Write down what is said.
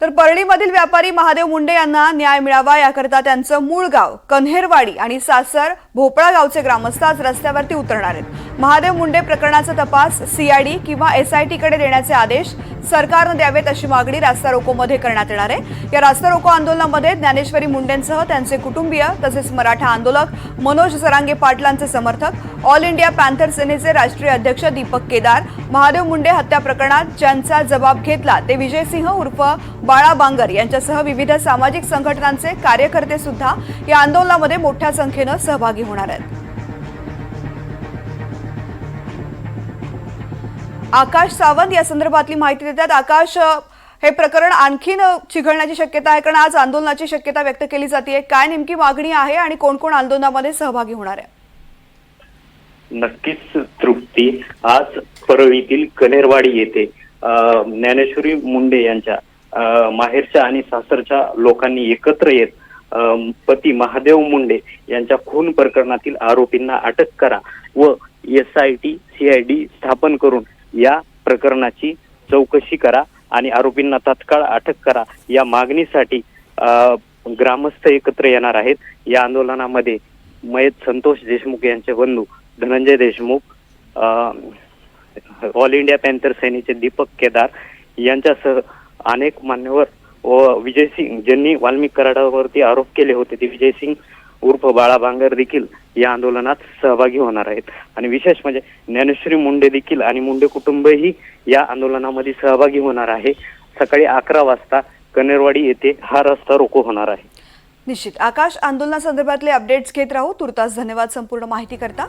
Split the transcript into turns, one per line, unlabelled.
तर परळीमधील व्यापारी महादेव मुंडे यांना न्याय मिळावा याकरता त्यांचं मूळ गाव कन्हेरवाडी आणि सासर भोपळा गावचे ग्रामस्थ आज रस्त्यावरती उतरणार आहेत। महादेव मुंडे प्रकरणाचा तपास सीआयडी किंवा एसआयटी कडे देण्याचे आदेश सरकारने द्यावेत अशी मागणी रास्ता रोकोमध्ये करण्यात येणार आहे। या रास्ता रोको आंदोलनामध्ये ज्ञानेश्वरी मुंडेंसह त्यांचे कुटुंबीय तसेच मराठा आंदोलक मनोज जरांगे पाटलांचे समर्थक, ऑल इंडिया पॅन्थर सेनेचे राष्ट्रीय अध्यक्ष दीपक केदार, महादेव मुंडे हत्या प्रकरणात ज्यांचा जबाब घेतला ते विजय सिंह उर्फ बाळा बांगर यांच्यासह विविध सामाजिक संघटनांचे कार्यकर्ते सुद्धा या आंदोलनामध्ये मोठ्या संख्येने सहभागी होणार आहेत। आकाश सावंत या संदर्भातली माहिती देतात। आकाश, हे प्रकरण आणखीन चिघळण्याची शक्यता आहे, कारण आज आंदोलनाची शक्यता व्यक्त केली जाते। काय नेमकी मागणी आहे आणि कोण कोण आंदोलनामध्ये सहभागी होणार आहे?
नक्कीच तृप्ती, आज परळीतील कन्हेरवाडी येथे ज्ञानेश्वरी मुंडे यांच्या माहेरच्या आणि सासरच्या लोकांनी एकत्र येत पती महादेव मुंडे यांच्या खून प्रकरणातील आरोपींना अटक करा व एसआयटी सीआयडी स्थापन करून या प्रकरणाची चौकशी करा आणि आरोपींना तात्काळ अटक करा या मागणीसाठी ग्रामस्थ एकत्र येणार आहेत। या आंदोलनामध्ये मयत संतोष देशमुख यांचे बंधू Dhananjay Deshmukh, all India panther सेनेचे दीपक केदार यांच्यासह अनेक मान्यवर व विजय सिंग ज्यांनी वाल्मिक कराडावरती आरोप केले होते ते विजय सिंग उर्फ बाळा बांगर देखील या आंदोलनात सहभागी होणार आहेत। आणि विशेष म्हणजे ज्ञानेश्वरी मुंडे देखील आणि मुंडे कुटुंबही या आंदोलनामध्ये सहभागी होणार आहे। सकाळी 11 वाजता कन्हेरवाडी येथे हा रस्ता रोको होणार आहे।
निश्चित आकाश, आंदोलनासंदर्भातले अपडेट्स घेत राहू। तुर्तास धन्यवाद संपूर्ण माहिती करता।